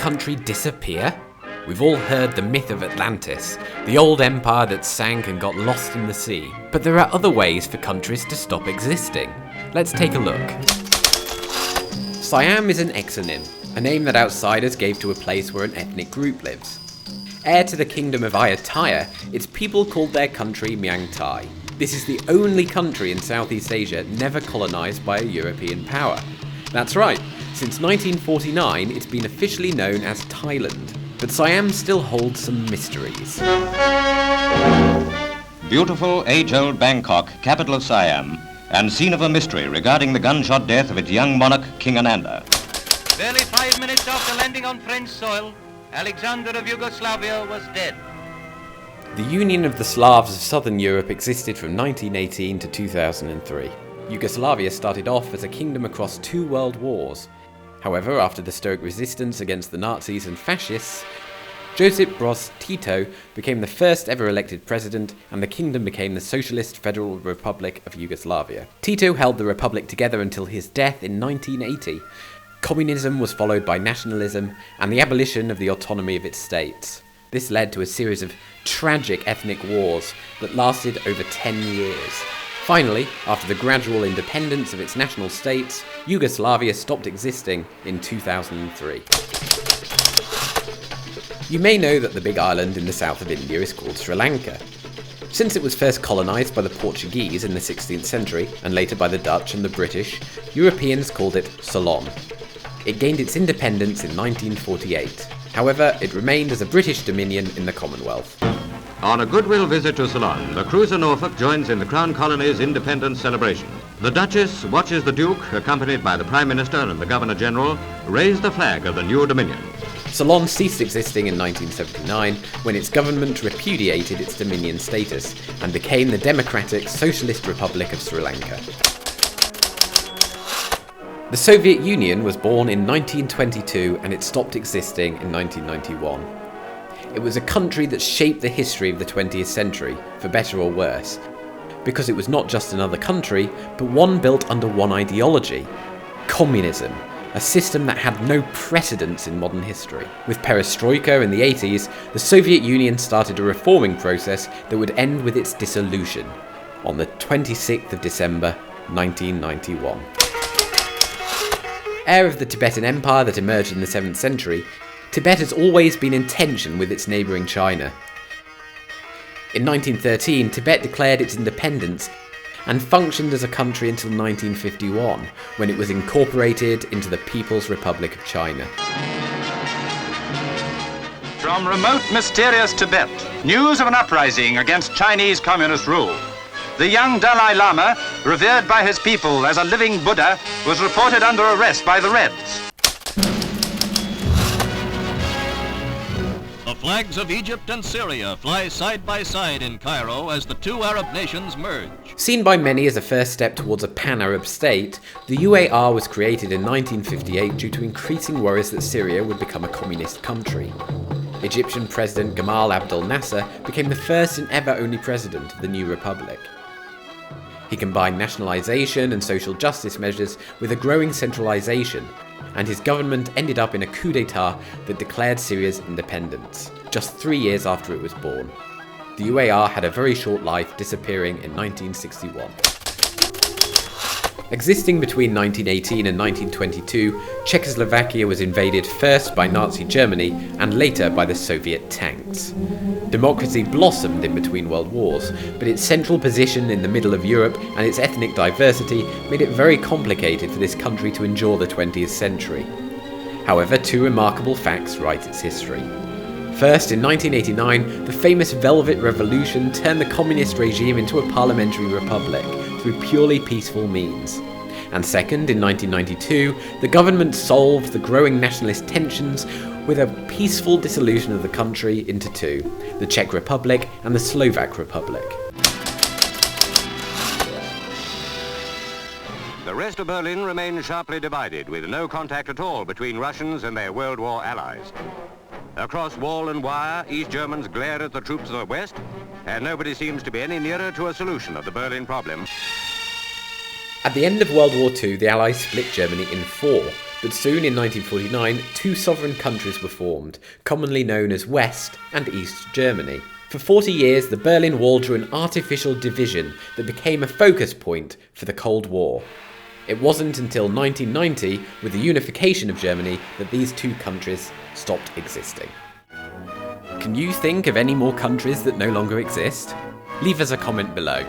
country disappear? We've all heard the myth of Atlantis, the old empire that sank and got lost in the sea. But there are other ways for countries to stop existing. Let's take a look. Siam is an exonym, a name that outsiders gave to a place where an ethnic group lives. Heir to the kingdom of Ayutthaya, its people called their country Myang Thai. This is the only country in Southeast Asia never colonised by a European power. That's right, since 1949 it's been officially known as Thailand, but Siam still holds some mysteries. Beautiful, age-old Bangkok, capital of Siam, and scene of a mystery regarding the gunshot death of its young monarch, King Ananda. Barely 5 minutes after landing on French soil, Alexander of Yugoslavia was dead. The Union of the Slavs of Southern Europe existed from 1918 to 2003. Yugoslavia started off as a kingdom across 2 world wars. However, after the Stoic resistance against the Nazis and fascists, Josip Broz Tito became the first ever elected president, and the kingdom became the Socialist Federal Republic of Yugoslavia. Tito held the republic together until his death in 1980. Communism was followed by nationalism and the abolition of the autonomy of its states. This led to a series of tragic ethnic wars that lasted over 10 years. Finally, after the gradual independence of its national states, Yugoslavia stopped existing in 2003. You may know that the big island in the south of India is called Sri Lanka. Since it was first colonised by the Portuguese in the 16th century, and later by the Dutch and the British, Europeans called it Ceylon. It gained its independence in 1948. However, it remained as a British dominion in the Commonwealth. On a goodwill visit to Ceylon, the cruiser Norfolk joins in the Crown Colony's independence celebration. The Duchess watches the Duke, accompanied by the Prime Minister and the Governor-General, raise the flag of the new dominion. Ceylon ceased existing in 1979 when its government repudiated its dominion status and became the Democratic Socialist Republic of Sri Lanka. The Soviet Union was born in 1922 and it stopped existing in 1991. It was a country that shaped the history of the 20th century, for better or worse, because it was not just another country, but one built under one ideology: communism, a system that had no precedence in modern history. With perestroika in the 80s, the Soviet Union started a reforming process that would end with its dissolution on the 26th of December 1991. Heir of the Tibetan Empire that emerged in the 7th century, Tibet has always been in tension with its neighbouring China. In 1913, Tibet declared its independence and functioned as a country until 1951, when it was incorporated into the People's Republic of China. From remote, mysterious Tibet, news of an uprising against Chinese communist rule. The young Dalai Lama, revered by his people as a living Buddha, was reported under arrest by the Reds. The flags of Egypt and Syria fly side by side in Cairo as the 2 Arab nations merge. Seen by many as a first step towards a pan-Arab state, the UAR was created in 1958 due to increasing worries that Syria would become a communist country. Egyptian President Gamal Abdel Nasser became the first and ever only president of the new republic. He combined nationalisation and social justice measures with a growing centralisation, and his government ended up in a coup d'etat that declared Syria's independence, just 3 years after it was born. The UAR had a very short life, disappearing in 1961. Existing between 1918 and 1922, Czechoslovakia was invaded first by Nazi Germany and later by the Soviet tanks. Democracy blossomed in between world wars, but its central position in the middle of Europe and its ethnic diversity made it very complicated for this country to endure the 20th century. However, 2 remarkable facts write its history. First, in 1989, the famous Velvet Revolution turned the communist regime into a parliamentary republic through purely peaceful means. And second, in 1992, the government solved the growing nationalist tensions with a peaceful dissolution of the country into 2, the Czech Republic and the Slovak Republic. The rest of Berlin remained sharply divided, with no contact at all between Russians and their World War allies. Across wall and wire, East Germans glared at the troops of the West, and nobody seems to be any nearer to a solution of the Berlin problem. At the end of World War II, the Allies split Germany in four, but soon in 1949, two sovereign countries were formed, commonly known as West and East Germany. For 40 years, the Berlin Wall drew an artificial division that became a focus point for the Cold War. It wasn't until 1990, with the unification of Germany, that these two countries stopped existing. Can you think of any more countries that no longer exist? Leave us a comment below.